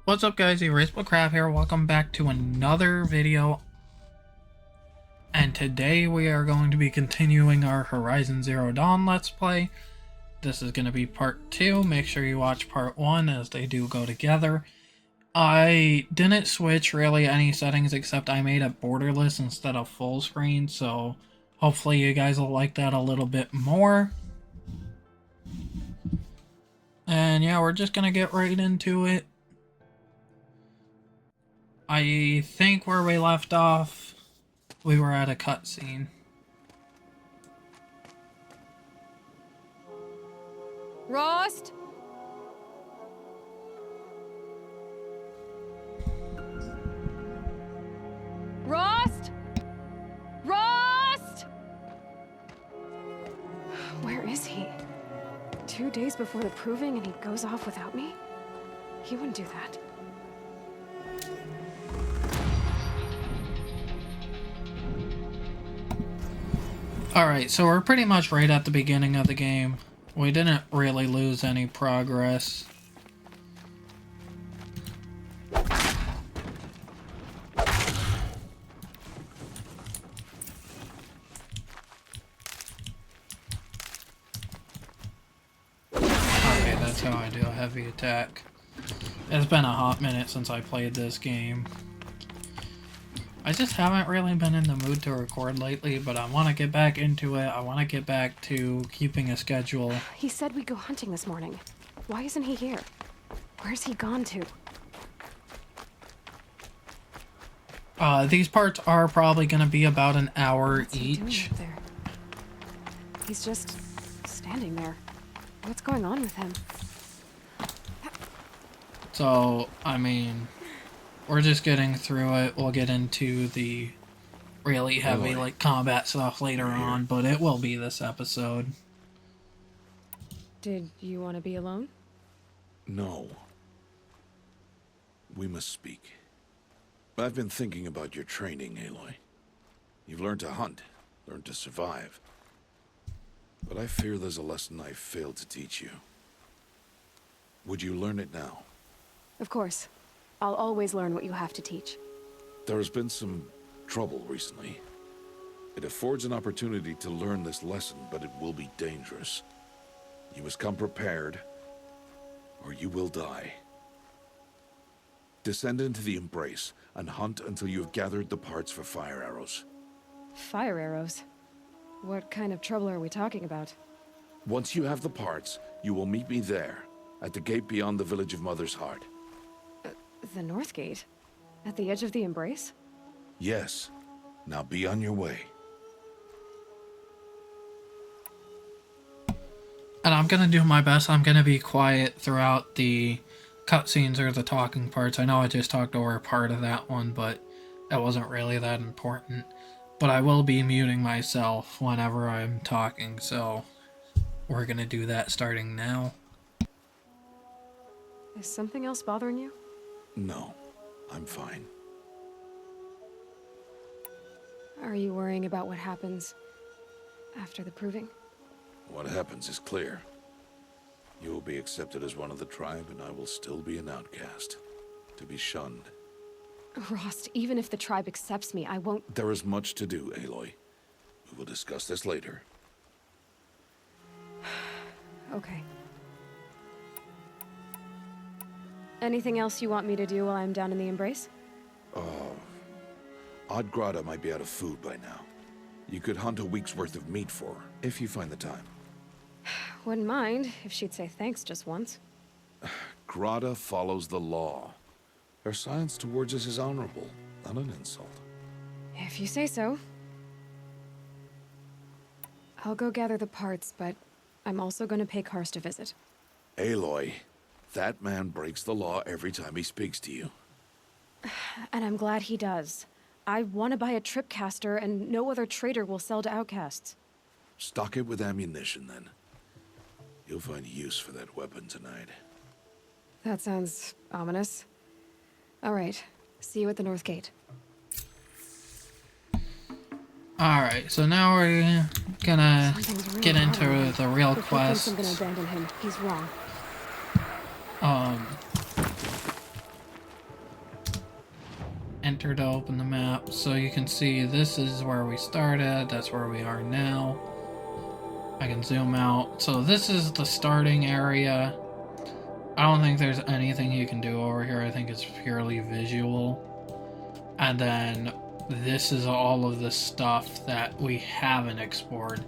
What's up guys, Erasablecraft here, welcome back to another video. And today we are going to be continuing our Horizon Zero Dawn Let's Play. This is going to be part 2, make sure you watch part 1 as they do go together. I didn't switch really any settings except I made it borderless instead of full screen, so hopefully you guys will like that a little bit more. And yeah, we're just going to get right into it. I think where we left off, we were at a cutscene. Rost? Rost? Rost? Where is he? 2 days before the proving and he goes off without me? He wouldn't do that. Alright, so we're pretty much right at the beginning of the game. We didn't really lose any progress. Okay, that's how I do a heavy attack. It's been a hot minute since I played this game. I just haven't really been in the mood to record lately, but I want to get back into it. I want to get back to keeping a schedule. He said we'd go hunting this morning. Why isn't he here? Where's he gone to? These parts are probably going to be about an hour What's he doing each. up there? He's just standing there. What's going on with him? So, I mean, we're just getting through it. We'll get into the really heavy, like, combat stuff later on, but it will be this episode. Did you want to be alone? No. We must speak. I've been thinking about your training, Aloy. You've learned to hunt, learned to survive. But I fear there's a lesson I've failed to teach you. Would you learn it now? Of course. I'll always learn what you have to teach. There has been some trouble recently. It affords an opportunity to learn this lesson, but it will be dangerous. You must come prepared, or you will die. Descend into the Embrace and hunt until you have gathered the parts for fire arrows. Fire arrows? What kind of trouble are we talking about? Once you have the parts, you will meet me there, at the gate beyond the village of Mother's Heart. The North Gate? At the edge of the Embrace? Yes. Now be on your way. And I'm gonna do my best. I'm gonna be quiet throughout the cutscenes or the talking parts. I know I just talked over part of that one, but it wasn't really that important. But I will be muting myself whenever I'm talking, so we're gonna do that starting now. Is something else bothering you? No, I'm fine. Are you worrying about what happens after the proving? What happens is clear. You will be accepted as one of the tribe, and I will still be an outcast. To be shunned. Rost, even if the tribe accepts me, I won't... There is much to do, Aloy. We will discuss this later. Okay. Anything else you want me to do while I'm down in the Embrace? Odd Grata might be out of food by now. You could hunt a week's worth of meat for her, if you find the time. Wouldn't mind if she'd say thanks just once. Grata follows the law. Her science towards us is honorable, not an insult. If you say so. I'll go gather the parts, but I'm also going to pay Karst a visit. Aloy, that man breaks the law every time he speaks to you. And I'm glad he does. I want to buy a tripcaster, and no other trader will sell to outcasts. Stock it with ammunition, then. You'll find use for that weapon tonight. That sounds ominous. All right. See you at the North Gate. Alright, so now we're gonna Something's get real into wrong. the real If he thinks quest. I'm gonna abandon him, he's wrong. enter to open the map. So you can see this is where we started, that's where we are now. I can zoom out. So this is the starting area. I don't think there's anything you can do over here. I think it's purely visual. And then this is all of the stuff that we haven't explored.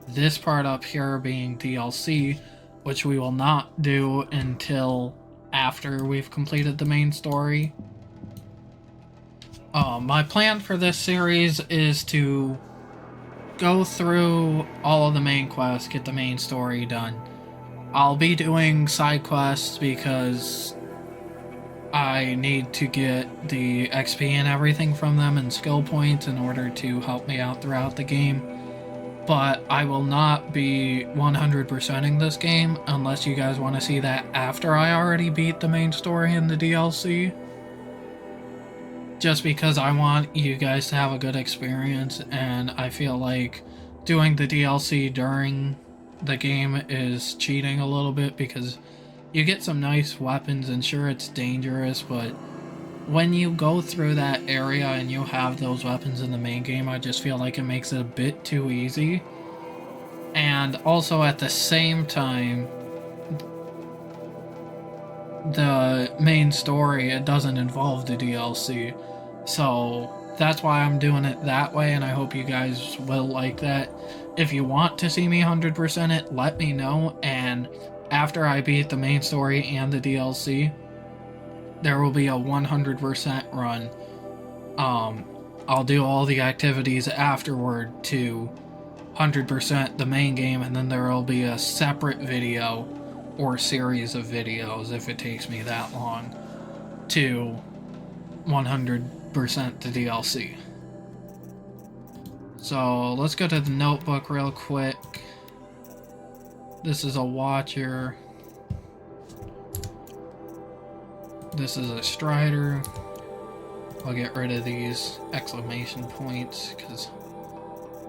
This part up here being DLC, which we will not do until after we've completed the main story. My plan for this series is to go through all of the main quests, get the main story done. I'll be doing side quests because I need to get the XP and everything from them and skill points in order to help me out throughout the game. But I will not be 100%ing this game unless you guys want to see that after I already beat the main story in the DLC. Just because I want you guys to have a good experience, and I feel like doing the DLC during the game is cheating a little bit because you get some nice weapons, and sure, it's dangerous, but when you go through that area and you have those weapons in the main game, I just feel like it makes it a bit too easy. And also at the same time, the main story, it doesn't involve the DLC. So that's why I'm doing it that way, and I hope you guys will like that. If you want to see me 100% it, let me know, and after I beat the main story and the DLC, there will be a 100% run. I'll do all the activities afterward to 100% the main game, and then there will be a separate video or series of videos, if it takes me that long, to 100% the DLC. So let's go to the notebook real quick. This is a watcher. This is a strider. I'll get rid of these exclamation points because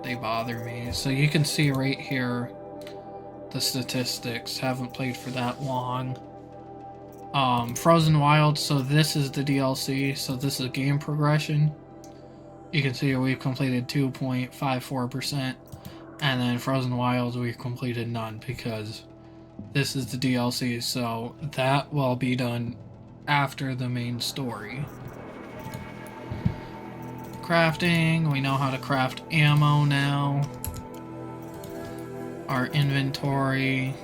they bother me. So you can see right here the statistics. Haven't played for that long. Frozen Wilds, so this is the DLC, so this is game progression. You can see we've completed 2.54%, and then Frozen Wilds we've completed none because this is the DLC, so that will be done after the main story. Crafting, we know how to craft ammo now. Our inventory.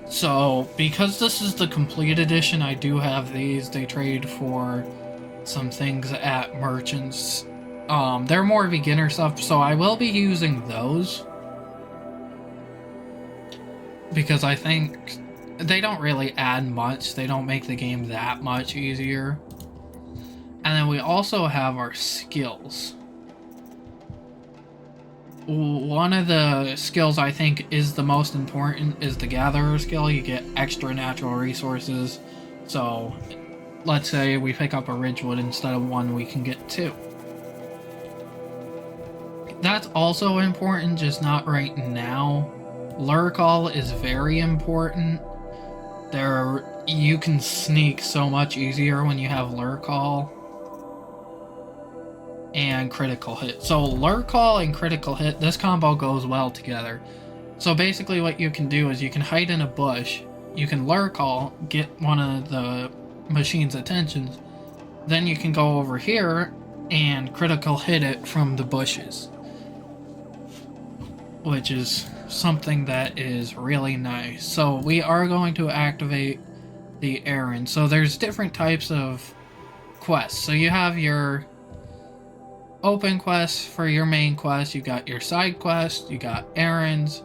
So, because this is the complete edition, I do have these. They trade for some things at merchants. They're more beginner stuff, so I will be using those. Because I think they don't really add much. They don't make the game that much easier. And then we also have our skills. One of the skills I think is the most important is the gatherer skill. You get extra natural resources. So let's say we pick up a ridgewood, instead of 1 we can get 2. That's also important, just not right now. Lure call is very important. You can sneak so much easier when you have lure call and critical hit. So lure call and critical hit, this combo goes well together. So basically what you can do is you can hide in a bush, you can lure call, get one of the machine's attentions, then you can go over here and critical hit it from the bushes, which is something that is really nice. So we are going to activate the errand. So there's different types of quests. So you have your open quests for your main quest, you got your side quests, you got errands,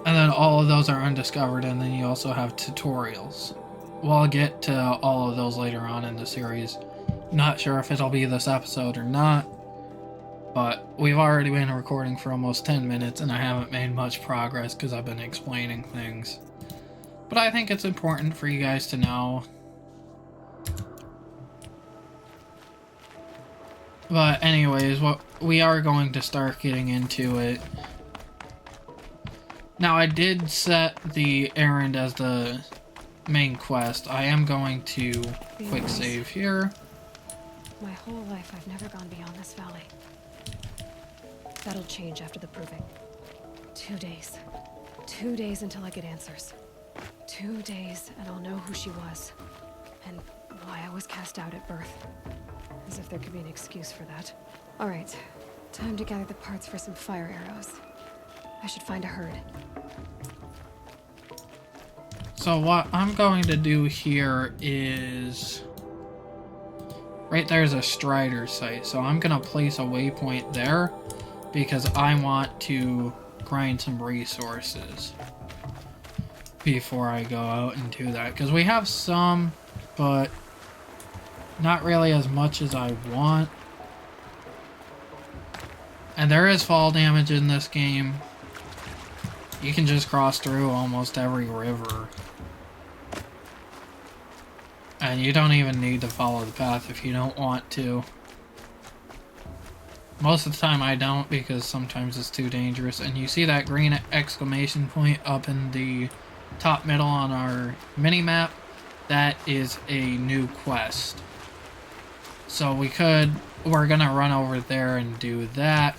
and then all of those are undiscovered, and then you also have tutorials. We'll get to all of those later on in the series. Not sure if it'll be this episode or not, but we've already been recording for almost 10 minutes and I haven't made much progress because I've been explaining things. But I think it's important for you guys to know. But anyways, we are going to start getting into it. Now I did set the errand as the main quest, I am going to quick save here. My whole life, I've never gone beyond this valley. That'll change after the proving. 2 days. 2 days until I get answers. 2 days, and I'll know who she was. And why I was cast out at birth. As if there could be an excuse for that. Alright, time to gather the parts for some fire arrows. I should find a herd. So what I'm going to do here is... right there's a Strider site, so I'm going to place a waypoint there because I want to grind some resources before I go out and do that. Because we have some, but not really as much as I want. And there is fall damage in this game. You can just cross through almost every river. And you don't even need to follow the path if you don't want to. Most of the time I don't, because sometimes it's too dangerous. And you see that green exclamation point up in the top middle on our mini-map? That is a new quest. So we're gonna run over there and do that.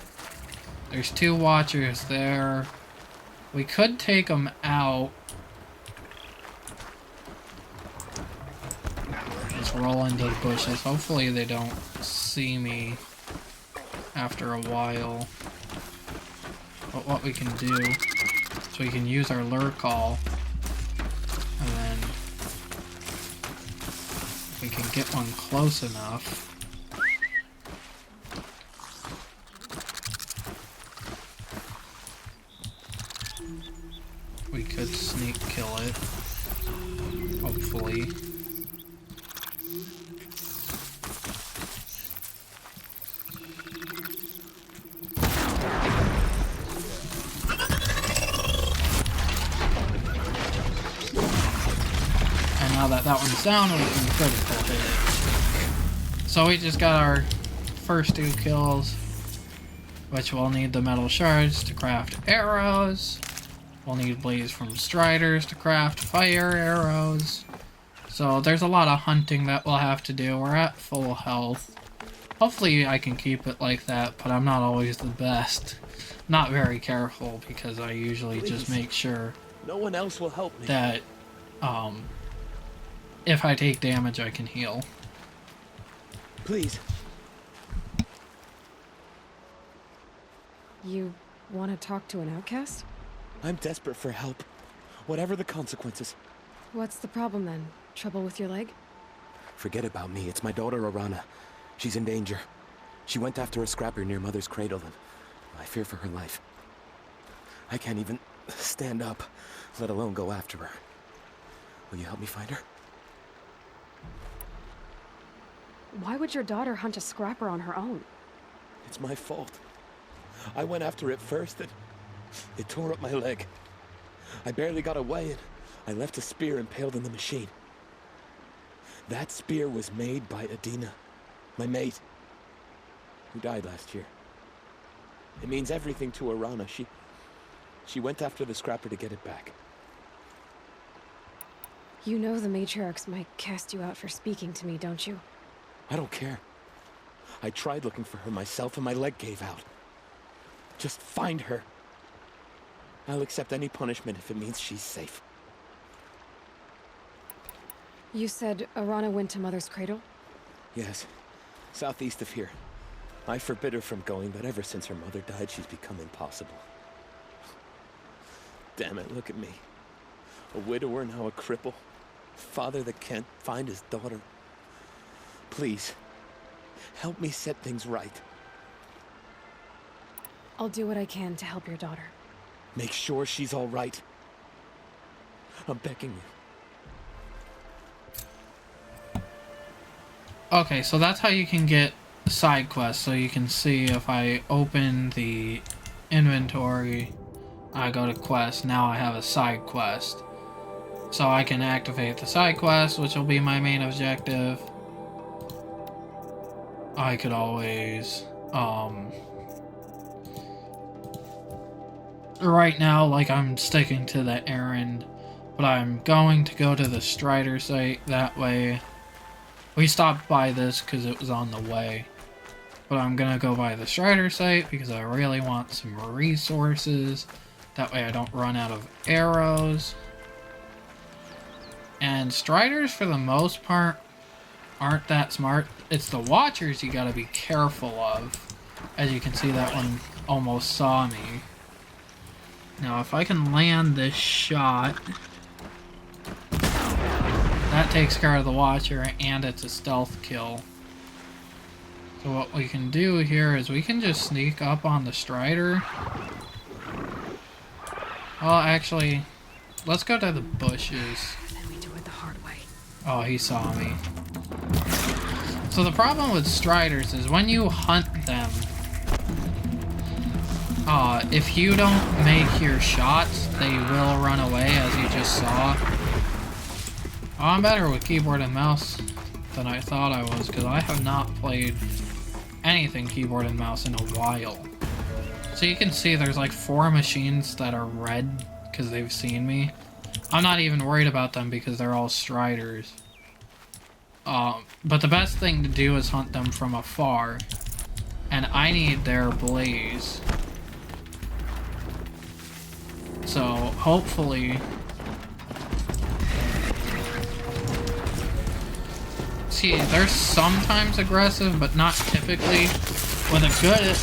There's 2 watchers there. We could take them out. Just roll into the bushes. Hopefully they don't see me after a while. But what we can do is we can use our lure call, and then if we can get one close enough, we could sneak kill it, hopefully. And now that one's down, we can critical hit it. So we just got our first 2 kills, which we'll need the metal shards to craft arrows. We'll need blades from Striders to craft fire arrows. So there's a lot of hunting that we'll have to do. We're at full health. Hopefully I can keep it like that, but I'm not always the best. Not very careful, because I usually just make sure no one else will help me. that if I take damage I can heal. Please. You want to talk to an outcast? I'm desperate for help. Whatever the consequences. What's the problem then? Trouble with your leg? Forget about me. It's my daughter, Arana. She's in danger. She went after a scrapper near Mother's cradle, and I fear for her life. I can't even stand up, let alone go after her. Will you help me find her? Why would your daughter hunt a scrapper on her own? It's my fault. I went after it first, and it tore up my leg. I barely got away, and I left a spear impaled in the machine. That spear was made by Adina, my mate, who died last year. It means everything to Arana. She went after the scrapper to get it back. You know the matriarchs might cast you out for speaking to me, don't you? I don't care. I tried looking for her myself, and my leg gave out. Just find her. I'll accept any punishment if it means she's safe. You said Arana went to Mother's cradle? Yes, southeast of here. I forbid her from going, but ever since her mother died, she's become impossible. Damn it, look at me. A widower, now a cripple. Father that can't find his daughter. Please, help me set things right. I'll do what I can to help your daughter. Make sure she's all right. I'm begging you. Okay, so that's how you can get side quests. So you can see if I open the inventory, I go to quest, now I have a side quest. So I can activate the side quest, which will be my main objective. I could always, right now, like, I'm sticking to the errand But I'm going to go to the Strider site. That way, we stopped by this because it was on the way. But I'm gonna go by the Strider site because I really want some resources. That way I don't run out of arrows. And Striders, for the most part, aren't that smart. It's the Watchers you gotta be careful of. As you can see, that one almost saw me. Now, if I can land this shot, that takes care of the Watcher, and it's a stealth kill. So what we can do here is we can just sneak up on the Strider. Well, actually, let's go to the bushes. Then we do it the hard way. Oh, he saw me. So the problem with Striders is when you hunt them, if you don't make your shots, they will run away, as you just saw. Oh, I'm better with keyboard and mouse than I thought I was, because I have not played anything keyboard and mouse in a while. So you can see there's like 4 machines that are red because they've seen me. I'm not even worried about them because they're all Striders. But the best thing to do is hunt them from afar. And I need their blaze. So hopefully... See, they're sometimes aggressive, but not typically. With a good,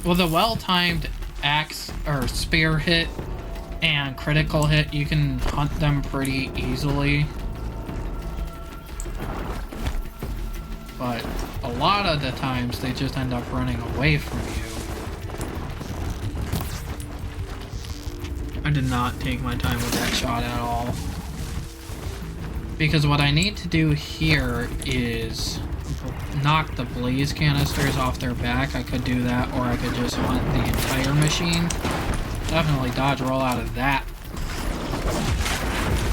with a well-timed axe or spear hit and critical hit, you can hunt them pretty easily. But a lot of the times, they just end up running away from you. I did not take my time with that shot at all. Because what I need to do here is knock the blaze canisters off their back. I could do that, or I could just hunt the entire machine. Definitely dodge roll out of that.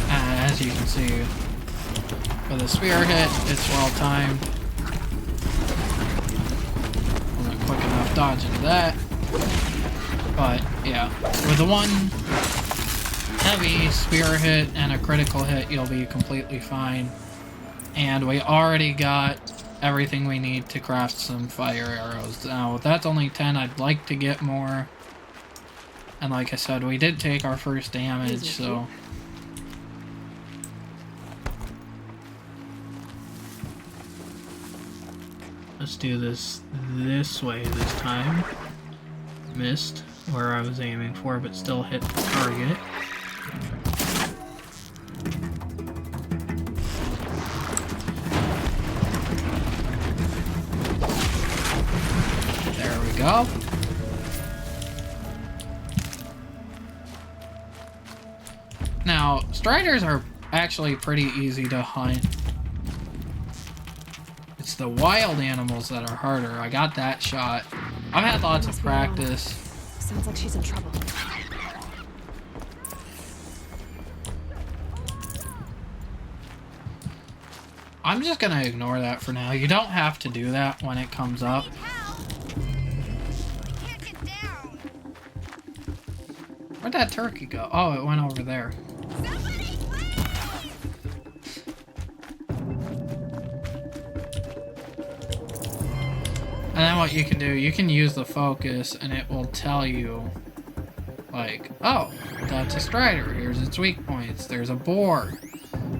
As you can see, with a spear hit, it's well timed. Wasn't quick enough dodging that. But yeah, with the one heavy spear hit and a critical hit, you'll be completely fine. And we already got everything we need to craft some fire arrows. Now, that's only 10. I'd like to get more. And like I said, we did take our first damage, so... Let's do this way this time. Missed where I was aiming for, but still hit the target. There we go. Now, Striders are actually pretty easy to hunt. It's the wild animals that are harder. I got that shot. I've had lots of practice. Sounds like she's in trouble. I'm just gonna ignore that for now. You don't have to do that when it comes up. Where'd that turkey go? Oh, it went over there. And then what you can do, you can use the focus and it will tell you, like, oh, that's a Strider. Here's its weak points. There's a boar.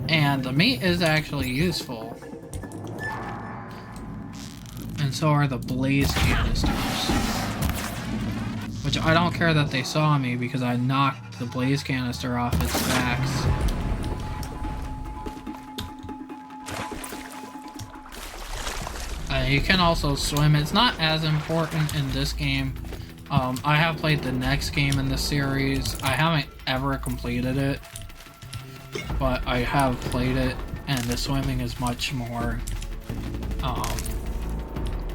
And the meat is actually useful. And so are the blaze canisters. Which I don't care that they saw me because I knocked the blaze canister off its backs. You can also swim. It's not as important in this game. I have played the next game in the series. I haven't ever completed it, but I have played it, and the swimming is much more...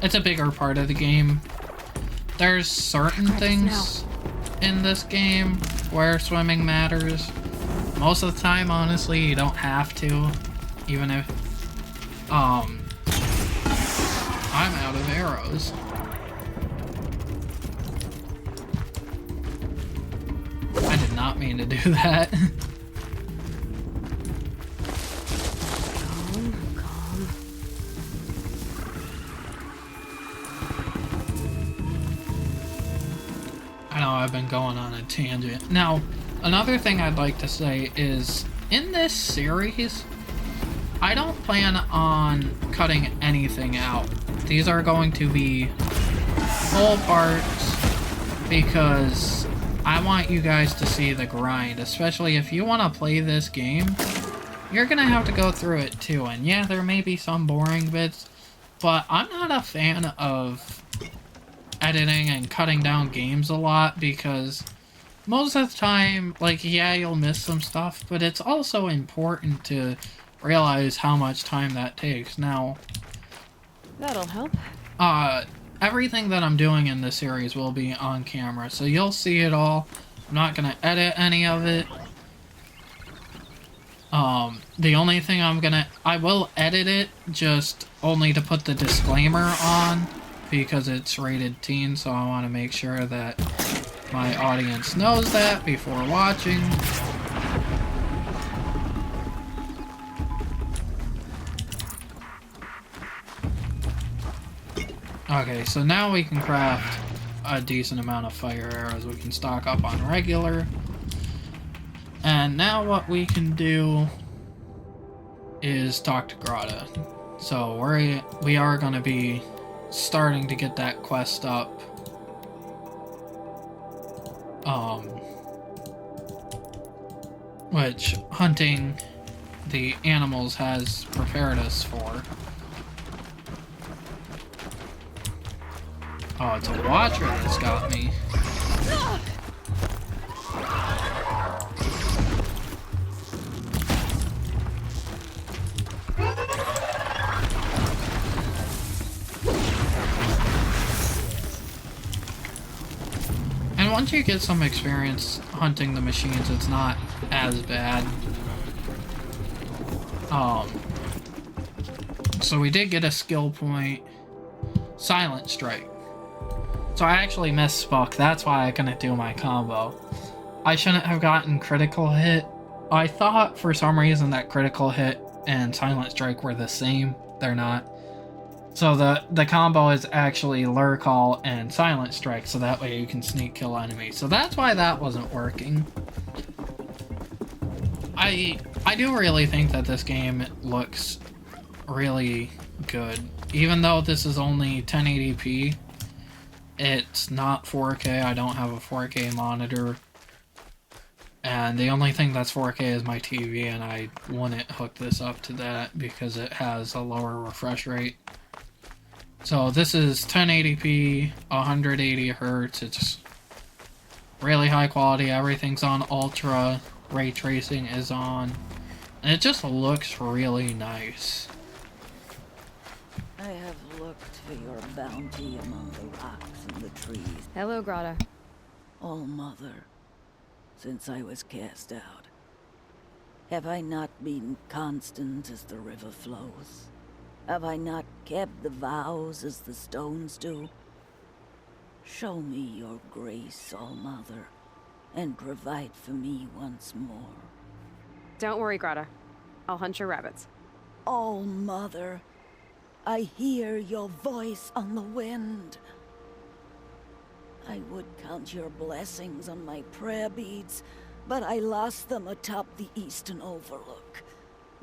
it's a bigger part of the game. There's certain things in this game where swimming matters. Most of the time, honestly, you don't have to, even if... I'm out of arrows. I did not mean to do that. I've been going on a tangent. Now, another thing I'd like to say is, in this series, I don't plan on cutting anything out. These are going to be full parts because I want you guys to see the grind, especially if you want to play this game. You're gonna have to go through it too, and yeah, there may be some boring bits, but I'm not a fan of editing and cutting down games a lot because most of the time, like, yeah, you'll miss some stuff, but it's also important to realize how much time that takes. Now, That'll help. everything that I'm doing in this series will be on camera, so you'll see it all. I'm not gonna edit any of it. The only thing I will edit it, just only to put the disclaimer on, because it's rated teen, so I want to make sure that my audience knows that before watching. Okay, so now we can craft a decent amount of fire arrows. We can stock up on regular. And now what we can do is talk to Grata. So we are going to be starting to get that quest up. Which hunting the animals has prepared us for. Oh, it's a watcher that's got me. And once you get some experience hunting the machines, it's not as bad. So we did get a skill point. Silent Strike. So I actually misspoke. That's why I couldn't do my combo. I shouldn't have gotten critical hit. I thought for some reason that critical hit and Silent Strike were the same. They're not. So the combo is actually Lure Call and Silent Strike, so that way you can sneak kill enemies. So that's why that wasn't working. I do really think that this game looks really good. Even though this is only 1080p, it's not 4K. I don't have a 4K monitor. And the only thing that's 4K is my TV, and I wouldn't hook this up to that because it has a lower refresh rate. So this is 1080p, 180 hertz. It's really high quality. Everything's on ultra. Ray tracing is on. And it just looks really nice. I have looked for your bounty among the rocks and the trees. Hello, Grata. All Mother, since I was cast out, have I not been constant as the river flows? Have I not kept the vows as the stones do? Show me your grace, All Mother, and provide for me once more. Don't worry, Grata. I'll hunt your rabbits. All Mother, I hear your voice on the wind. I would count your blessings on my prayer beads, but I lost them atop the eastern overlook.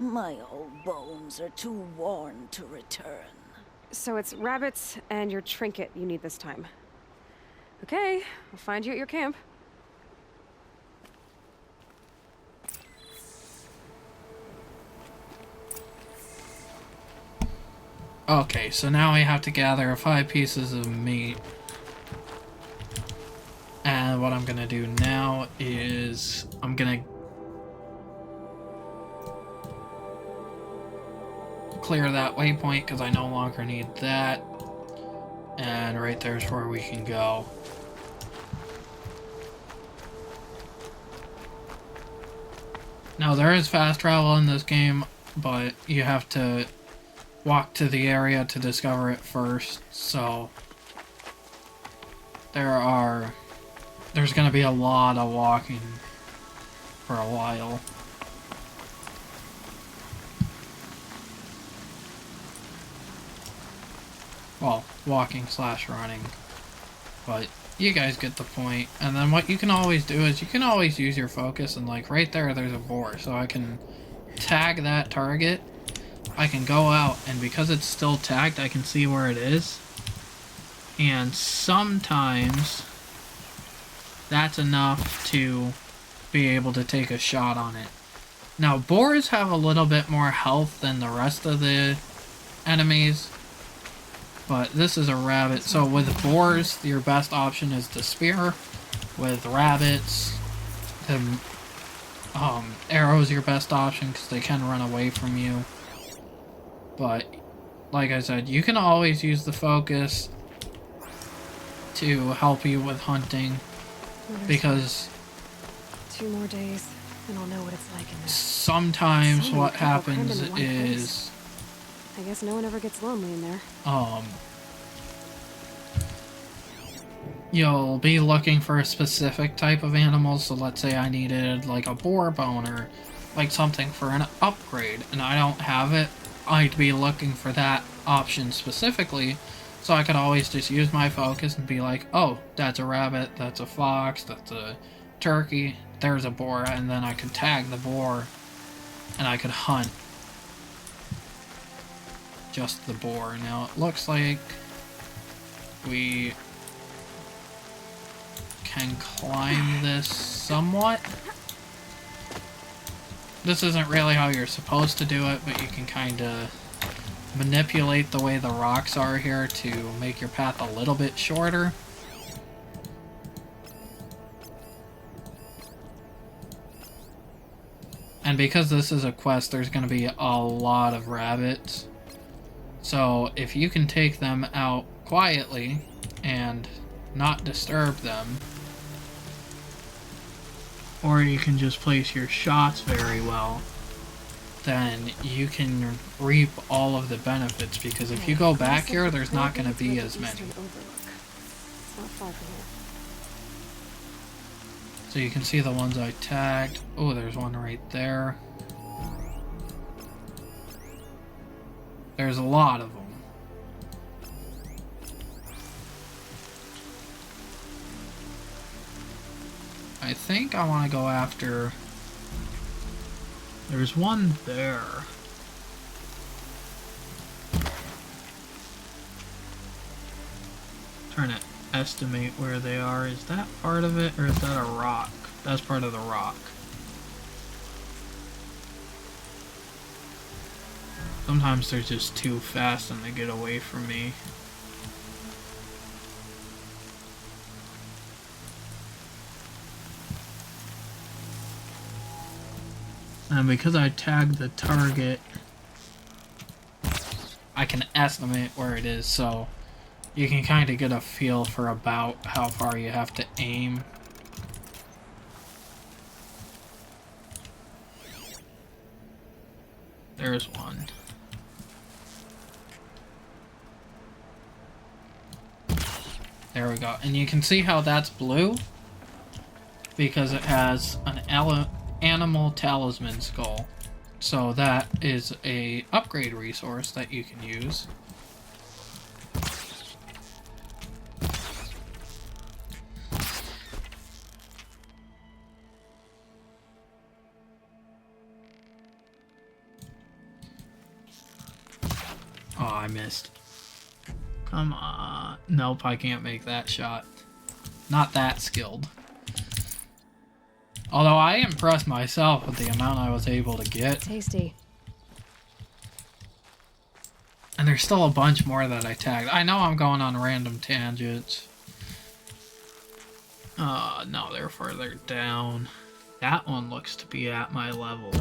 My old bones are too worn to return. So it's rabbits and your trinket you need this time. Okay, I'll find you at your camp. Okay, so now we have to gather 5 pieces of meat. And what I'm gonna do now is I'm gonna clear that waypoint because I no longer need that. And right there's where we can go. Now there is fast travel in this game, but you have to walk to the area to discover it first, so there's gonna be a lot of walking for a while. Well, walking slash running, but You guys get the point. And then what you can always do is you can always use your focus, and like right there's a boar, so I can tag that target. I can go out, and because it's still tagged, I can see where it is. And sometimes that's enough to be able to take a shot on it. Now, boars have a little bit more health than the rest of the enemies, but this is a rabbit. So with boars, your best option is the spear. With rabbits, the arrow is your best option because they can run away from you. But like I said, you can always use the focus to help you with hunting, because 2 more days and I'll know what it's like in there. sometimes So many what people crammed happens into one is I guess no one ever gets lonely in there. you'll be looking for a specific type of animal. So let's say I needed like a boar bone or like something for an upgrade, and I don't have it. I'd be looking for that option specifically, so I could always just use my focus and be like, oh, that's a rabbit, that's a fox, that's a turkey, there's a boar, and then I could tag the boar and I could hunt just the boar. Now it looks like we can climb this somewhat. This isn't really how you're supposed to do it, but you can kind of manipulate the way the rocks are here to make your path a little bit shorter. And because this is a quest, there's going to be a lot of rabbits. So if you can take them out quietly and not disturb them, or you can just place your shots very well, then you can reap all of the benefits, because if you go back here, there's not going to be as many. It's not far from here. So you can see the ones I tagged. Oh, there's one right there. There's a lot of them. I think I want to go after... There's one there. Trying to estimate where they are. Is that part of it, or is that a rock? That's part of the rock. Sometimes they're just too fast and they get away from me. And because I tagged the target, I can estimate where it is, so you can kind of get a feel for about how far you have to aim. There's one. There we go. And you can see how that's blue, because it has an animal talisman skull. So that is a upgrade resource that you can use. Oh, I missed. Come on. Nope, I can't make that shot. Not that skilled. Although I impressed myself with the amount I was able to get. Tasty. And there's still a bunch more that I tagged. I know I'm going on random tangents. No, they're further down. That one looks to be at my level.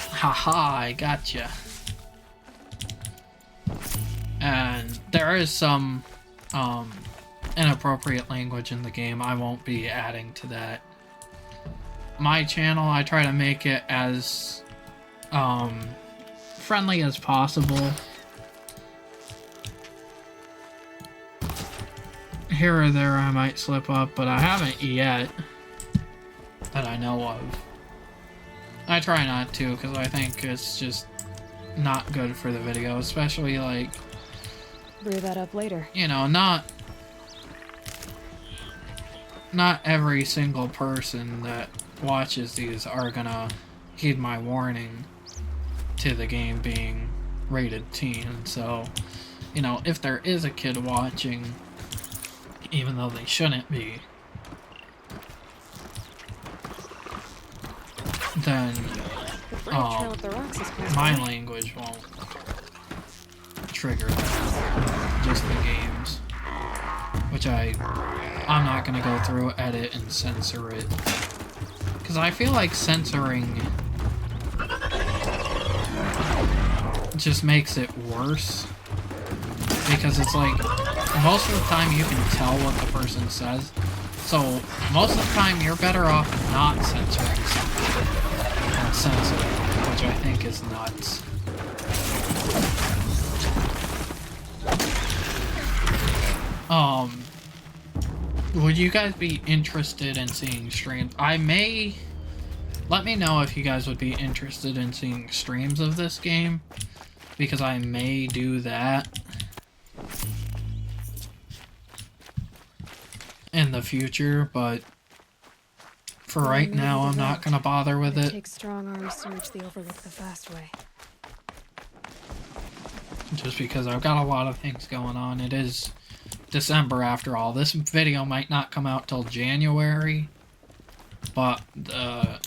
Haha, I gotcha. And there is some inappropriate language in the game. I won't be adding to that. My channel, I try to make it as friendly as possible. Here or there I might slip up, but I haven't yet that I know of. I try not to, because I think it's just not good for the video, especially, like, Brew that up later. you know, not every single person that watches these are gonna heed my warning to the game being rated teen. So, you know, if there is a kid watching, even though they shouldn't be, then The freight trail up the rocks is close my by. language won't trigger that. Just the games, which I'm not gonna go through, edit, and censor it, because I feel like censoring just makes it worse, because it's like most of the time you can tell what the person says, so most of the time you're better off not censoring something than censoring, which I think is nuts. Would you guys be interested in seeing streams? Let me know if you guys would be interested in seeing streams of this game, because I may do that in the future, but for right Maybe now, the I'm not route. gonna bother with It it, takes strong arms to reach the Overlook the fast way. just because I've got a lot of things going on. It is December after all. This video might not come out till January, but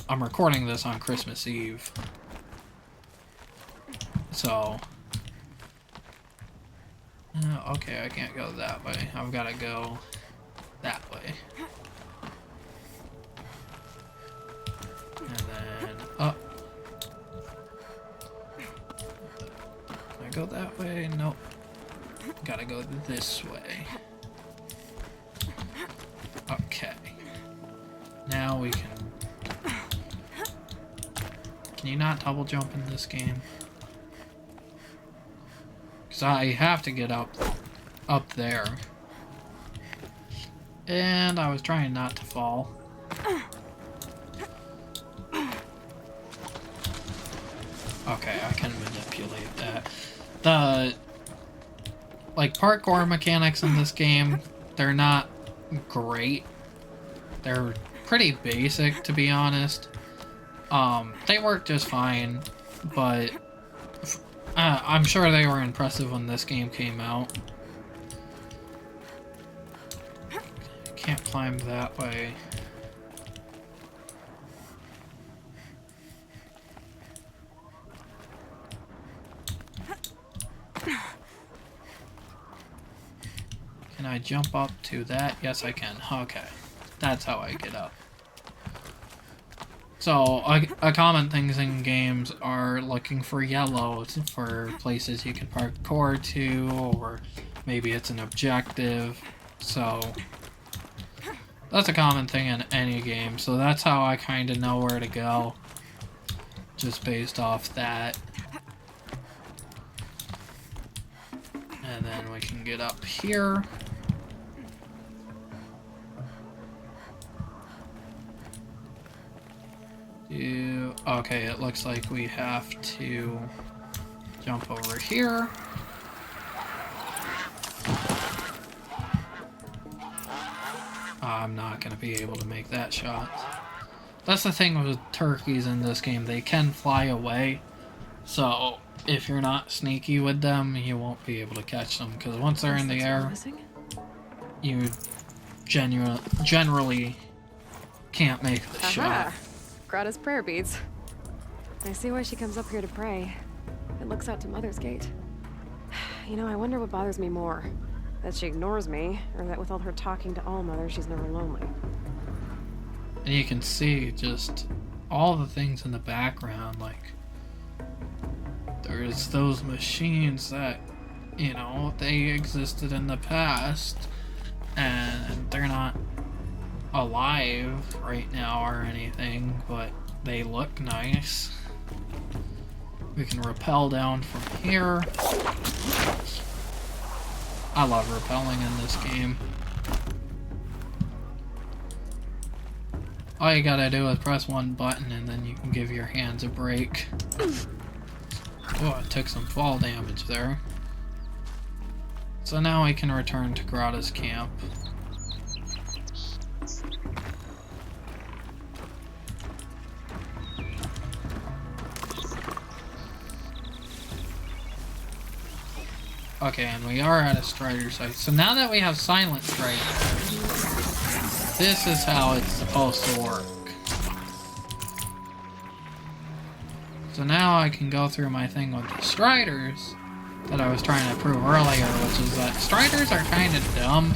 I'm recording this on Christmas Eve, so okay, I can't go that way. I've got to go that way, and then up. Can I go that way? Nope. Gotta go this way. Okay. Now we can... Can you not double jump in this game? Because I have to get up there. And I was trying not to fall. Okay, I can manipulate that. The... Like, parkour mechanics in this game, they're not great. They're pretty basic, to be honest. They work just fine, but I'm sure they were impressive when this game came out. Can't climb that way. Can I jump up to that? Yes, I can. Okay. That's how I get up. So, a common things in games are looking for yellows for places you can parkour to, or maybe it's an objective. So, that's a common thing in any game. So that's how I kind of know where to go, just based off that. And then we can get up here. Okay, it looks like we have to jump over here. I'm not going to be able to make that shot. That's the thing with turkeys in this game. They can fly away. So, if you're not sneaky with them, you won't be able to catch them. Because once they're in the air, you generally can't make the shot. Greta's prayer beads. I see why she comes up here to pray. It looks out to Mother's Gate. You know, I wonder what bothers me more. That she ignores me, or that with all her talking to all mothers, she's never lonely. And you can see just all the things in the background, like there's those machines that, you know, they existed in the past and they're not alive right now or anything, but they look nice. We can rappel down from here. I love rappelling in this game. All you gotta do is press one button and then you can give your hands a break. Oh, I took some fall damage there. So now we can return to Grata's camp. Okay, and we are at a Strider site. So now that we have Silent Strike, this is how it's supposed to work. So now I can go through my thing with the Striders that I was trying to prove earlier, which is that Striders are kind of dumb.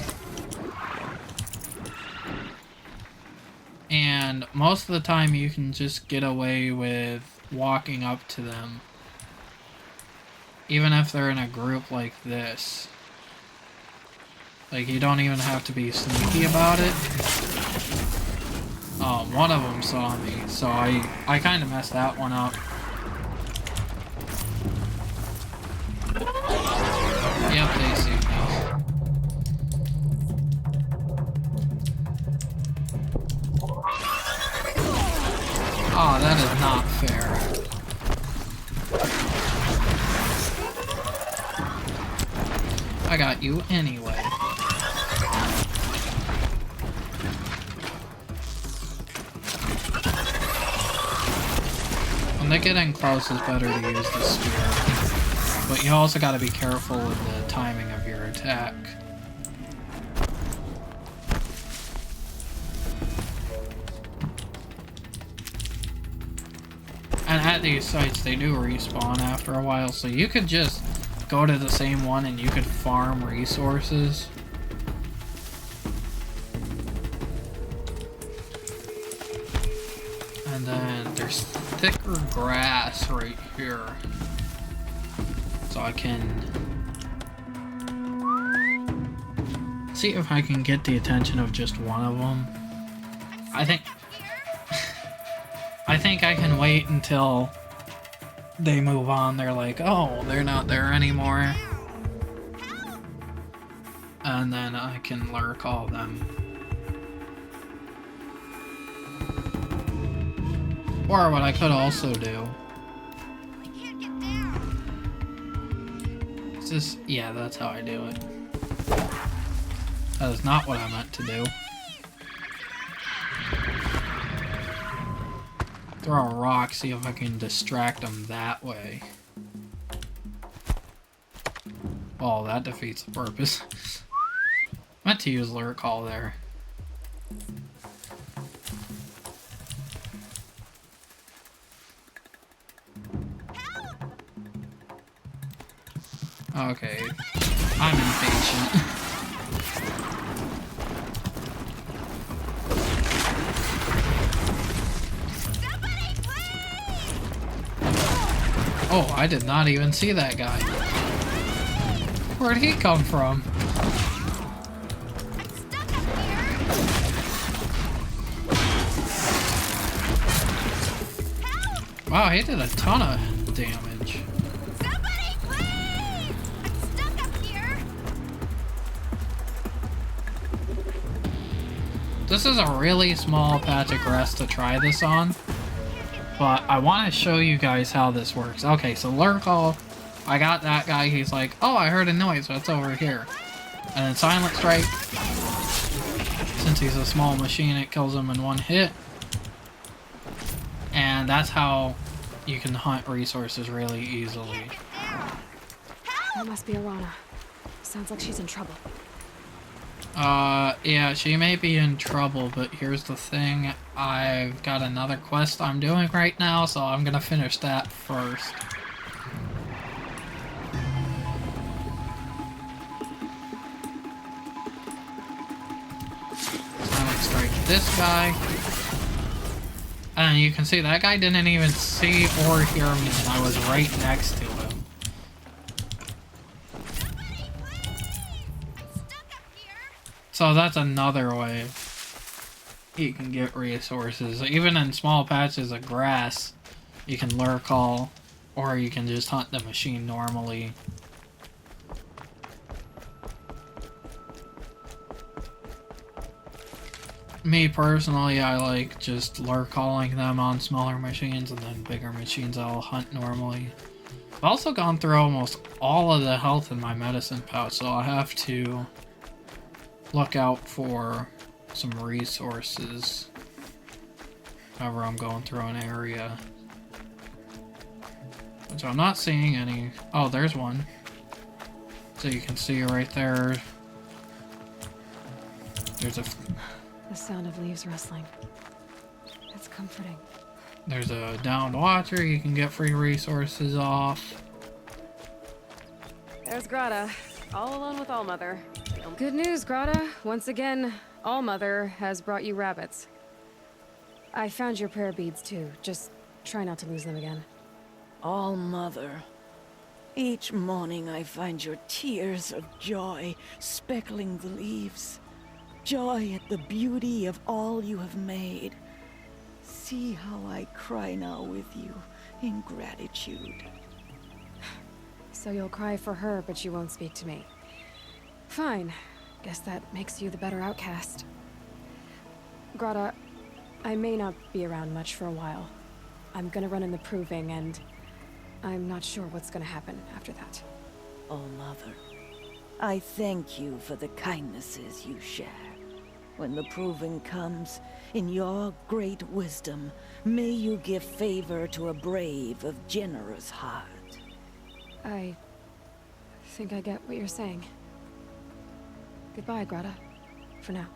And most of the time you can just get away with walking up to them. Even if they're in a group like this. Like, you don't even have to be sneaky about it. One of them saw me, so I kind of messed that one up. Yep, they see me. Oh, that is not fair. I got you anyway. When they get in close, it's better to use the spear. But you also gotta be careful with the timing of your attack. And at these sites, they do respawn after a while, so you could just go to the same one and you could farm resources. And then there's thicker grass right here. So I can see if I can get the attention of just one of them. I think I can wait until they move on. They're like, oh, they're not there anymore. And then I can lure call them. Or what I could also do. Is this, yeah, that's how I do it. That is not what I meant to do. Throw a rock, see if I can distract them that way. Oh, that defeats the purpose. Meant to use lure call there. Okay, I'm impatient. Oh, I did not even see that guy. Where'd he come from? Wow, he did a ton of damage. This is a really small patch of grass to try this on. But I want to show you guys how this works. Okay, so lure call. I got that guy. He's like, oh, I heard a noise. That's over here. And then silent strike. Since he's a small machine, it kills him in one hit. And that's how you can hunt resources really easily. That must be Arana. Sounds like she's in trouble. Yeah, she may be in trouble, but here's the thing. I've got another quest I'm doing right now, so I'm gonna finish that first. Silent strike this guy. And you can see that guy didn't even see or hear me, and I was right next to him. So that's another way you can get resources. Even in small patches of grass, you can lure call, or you can just hunt the machine normally. me personally, I like just lure calling them on smaller machines, and then bigger machines I'll hunt normally. I've also gone through almost all of the health in my medicine pouch, so I'll have to look out for some resources whenever I'm going through an area. So I'm not seeing any. Oh, there's one. So you can see right there. There's a. The sound of leaves rustling. It's comforting. There's a downed watcher you can get free resources off. There's Grata, all alone with Allmother. Good news, Grata. Once again, Allmother has brought you rabbits. I found your prayer beads too. Just try not to lose them again. All Mother. Each morning I find your tears of joy speckling the leaves. Joy at the beauty of all you have made. See how I cry now with you in gratitude. So you'll cry for her, but you won't speak to me. Fine. Guess that makes you the better outcast. Grata, I may not be around much for a while. I'm gonna run in the proving, and I'm not sure what's gonna happen after that. Oh, Mother, I thank you for the kindnesses you share. When the proving comes, in your great wisdom, may you give favor to a brave of generous heart. I think I get what you're saying. Goodbye, Grata. For now.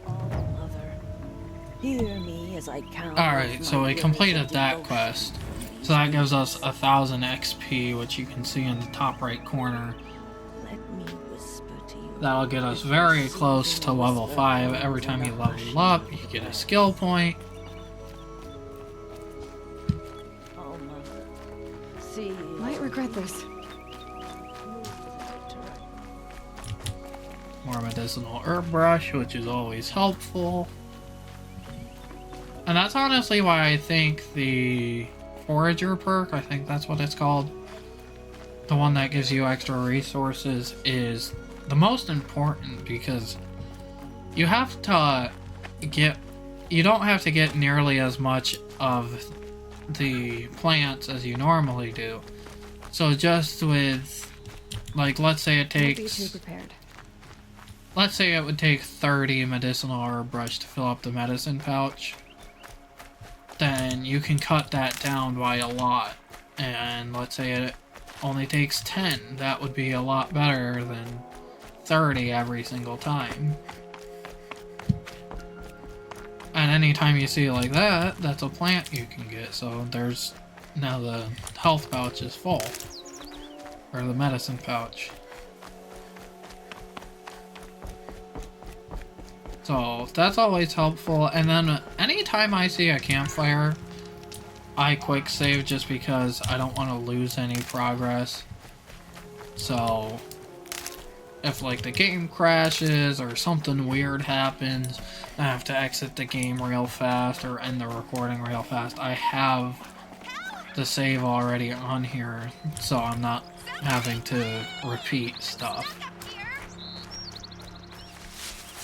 Oh, Mother, hear me as I count. Alright, so we completed that quest. So that gives us 1,000 XP, which you can see in the top right corner. Let me whisper to you. That'll get us very close to level 5. Every time you level up, you get a skill point. Oh, Mother, see. Might regret this. More medicinal herb brush, which is always helpful. And that's honestly why I think the forager perk, I think that's what it's called, the one that gives you extra resources, is the most important, because you have to get, you don't have to get nearly as much of the plants as you normally do. So just with, like, let's say it Don't be takes, too prepared. let's say it would take 30 medicinal herb brush to fill up the medicine pouch, then you can cut that down by a lot. And let's say it only takes 10, that would be a lot better than 30 every single time. And anytime you see it like that, that's a plant you can get. So there's, now the health pouch is full, or the medicine pouch. So that's always helpful. And then anytime I see a campfire, I quick save just because I don't want to lose any progress. So if like the game crashes or something weird happens, I have to exit the game real fast or end the recording real fast, I have the save already on here, so I'm not having to repeat stuff.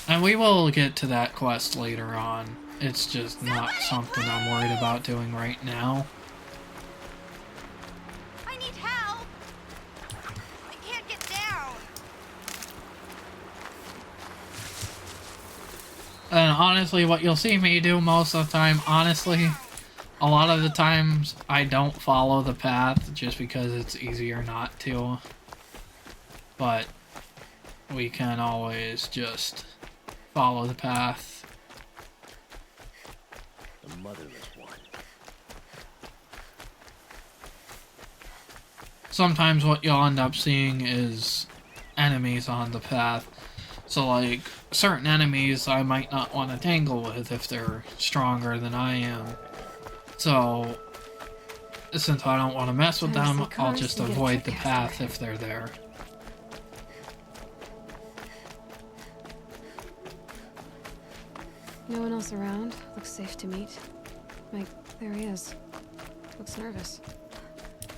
And we will get to that quest later on. It's just not something I'm worried about doing right now. I need help! I can't get down! And honestly, what you'll see me do most of the time, honestly, a lot of the times I don't follow the path just because it's easier not to. But we can always just follow the path. The motherless one. Sometimes what you'll end up seeing is enemies on the path. So like, certain enemies I might not want to tangle with if they're stronger than I am. So, since I don't want to mess with them, I'll just avoid the path if they're there. No one else around. Looks safe to meet. Like, there he is. Looks nervous.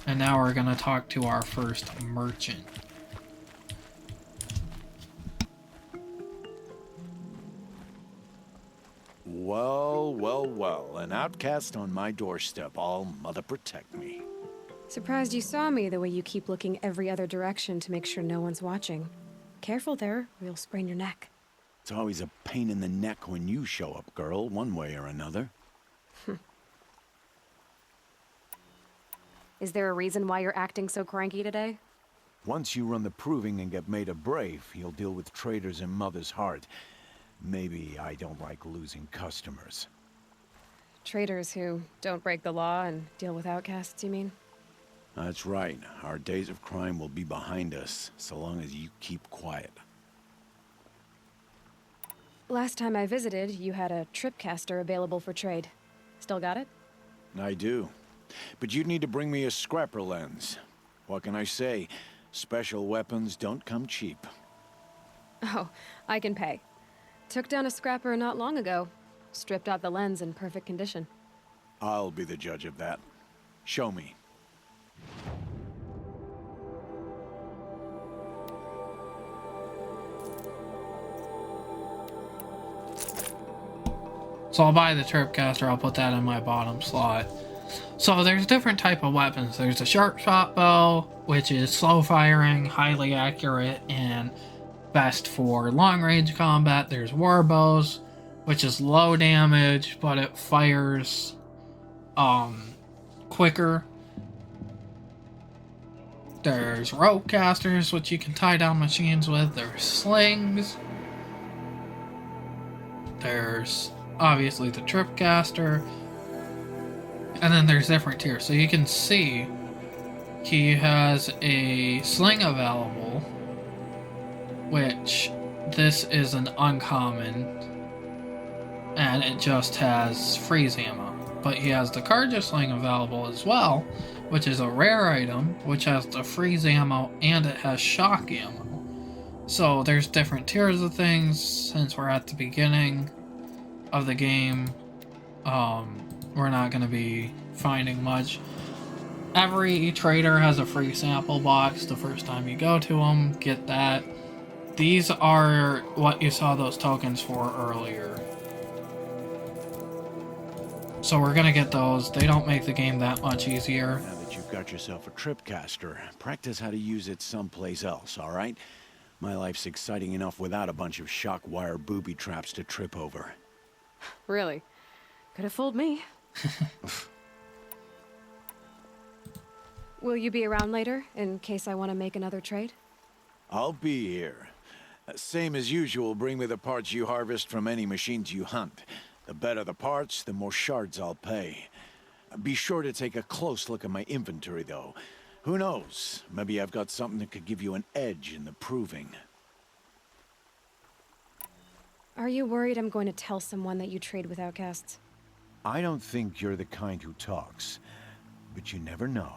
And now we're gonna talk to our first merchant. Well, well, well. An outcast on my doorstep. All mother protect me. Surprised you saw me the way you keep looking every other direction to make sure no one's watching. Careful there, or you'll sprain your neck. It's always a pain in the neck when you show up, girl, one way or another. Is there a reason why you're acting so cranky today? Once you run the proving and get made a brave, you'll deal with traitors in Mother's Heart. Maybe I don't like losing customers. Traitors who don't break the law and deal with outcasts, you mean? That's right. Our days of crime will be behind us, so long as you keep quiet. Last time I visited, you had a tripcaster available for trade. Still got it? I do. But you'd need to bring me a scrapper lens. What can I say? Special weapons don't come cheap. Oh, I can pay. Took down a scrapper not long ago. Stripped out the lens in perfect condition. I'll be the judge of that. Show me. So I'll buy the tripcaster, I'll put that in my bottom slot. So there's different type of weapons. There's a sharp shot bow, which is slow firing, highly accurate, and best for long range combat. There's war bows, which is low damage, but it fires quicker. There's rope casters, which you can tie down machines with. There's slings. There's obviously the tripcaster. And then there's different tiers. So you can see he has a sling available, which this is an uncommon, and it just has freeze ammo. But he has the cartridge sling available as well, which is a rare item, which has the freeze ammo and it has shock ammo. So there's different tiers of things. Since we're at the beginning of the game, we're not going to be finding much. Every trader has a free sample box the first time you go to them. Get that. These are what you saw those tokens for earlier. So we're going to get those. They don't make the game that much easier. Now that you've got yourself a tripcaster, practice how to use it someplace else, all right? My life's exciting enough without a bunch of shock wire booby traps to trip over. Really? Could have fooled me. Will you be around later, in case I want to make another trade? I'll be here. Same as usual, bring me the parts you harvest from any machines you hunt. The better the parts, the more shards I'll pay. Be sure to take a close look at my inventory, though. Who knows? Maybe I've got something that could give you an edge in the proving. Are you worried I'm going to tell someone that you trade with outcasts? I don't think you're the kind who talks, but you never know.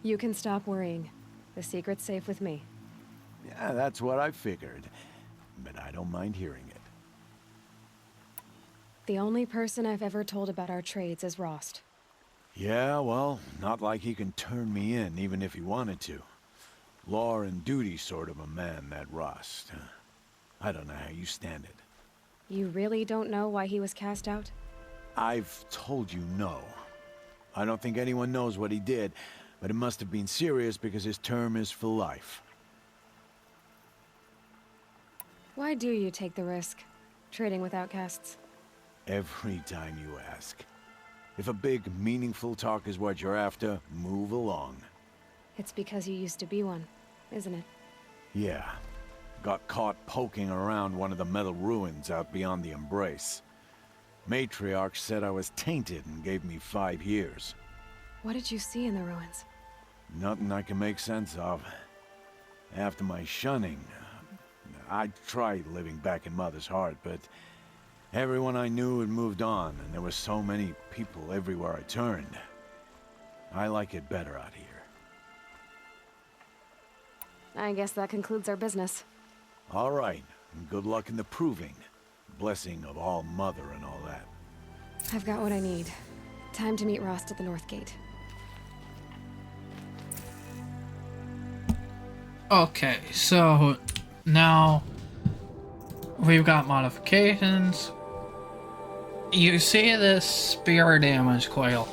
You can stop worrying. The secret's safe with me. Yeah, that's what I figured. But I don't mind hearing it. The only person I've ever told about our trades is Rost. Yeah, well, not like he can turn me in, even if he wanted to. Law and duty sort of a man, that Rost. I don't know how you stand it. You really don't know why he was cast out? I've told you no. I don't think anyone knows what he did, but it must have been serious because his term is for life. Why do you take the risk, trading with outcasts? Every time you ask. If a big, meaningful talk is what you're after, move along. It's because you used to be one, isn't it? Yeah. Got caught poking around one of the metal ruins out beyond the Embrace. Matriarch said I was tainted and gave me 5 years. What did you see in the ruins? Nothing I can make sense of. After my shunning, I tried living back in Mother's Heart, but everyone I knew had moved on, and there were so many people everywhere I turned. I like it better out here. I guess that concludes our business. All right, and good luck in the proving. Blessing of All Mother and all that. I've got what I need. Time to meet Rost at the North Gate. Okay, so now we've got modifications. you see this spear damage coil.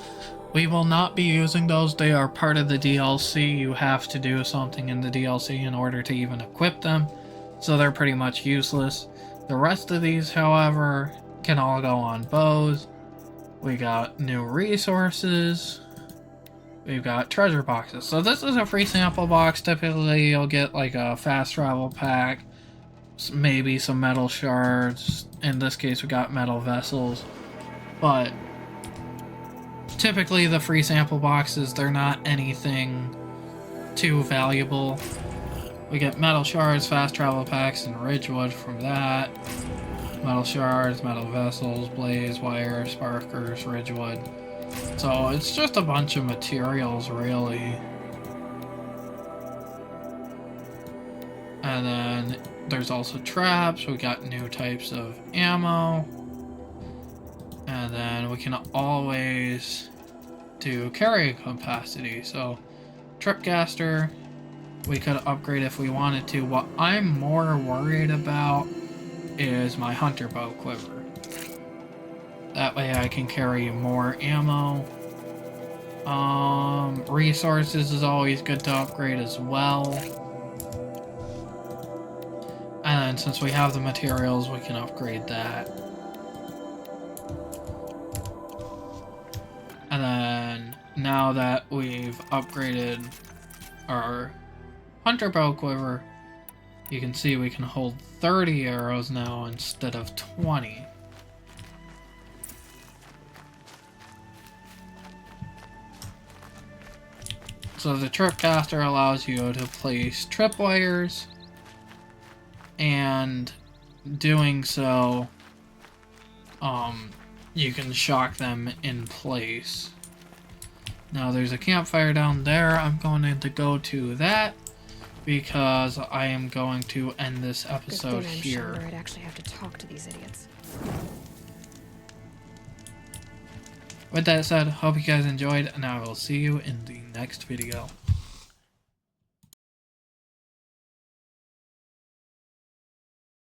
We will not be using those. They are part of the DLC. You have to do something in the DLC in order to even equip them. So they're pretty much useless. The rest of these, however, can all go on bows. We got new resources. We've got treasure boxes. So this is a free sample box. Typically you'll get like a fast travel pack, maybe some metal shards. In this case we got metal vessels. But typically the free sample boxes, they're not anything too valuable. We get metal shards, fast travel packs, and Ridgewood from that. Metal shards, metal vessels, blaze, wire, sparkers, Ridgewood. So it's just a bunch of materials, really. And then there's also traps. We got new types of ammo. And then we can always do carrying capacity. So Tripcaster, we could upgrade if we wanted to. What I'm more worried about is my hunter bow quiver. That way I can carry more ammo. Resources is always good to upgrade as well. And since we have the materials, we can upgrade that. And then now that we've upgraded our hunter bow quiver, you can see we can hold 30 arrows now instead of 20. So the Tripcaster allows you to place tripwires, and doing so, you can shock them in place. Now there's a campfire down there. I'm going to go to that because I am going to end this episode here. Good thing I'm sure I'd actually have to talk to these idiots. With that said, hope you guys enjoyed, and I will see you in the next video.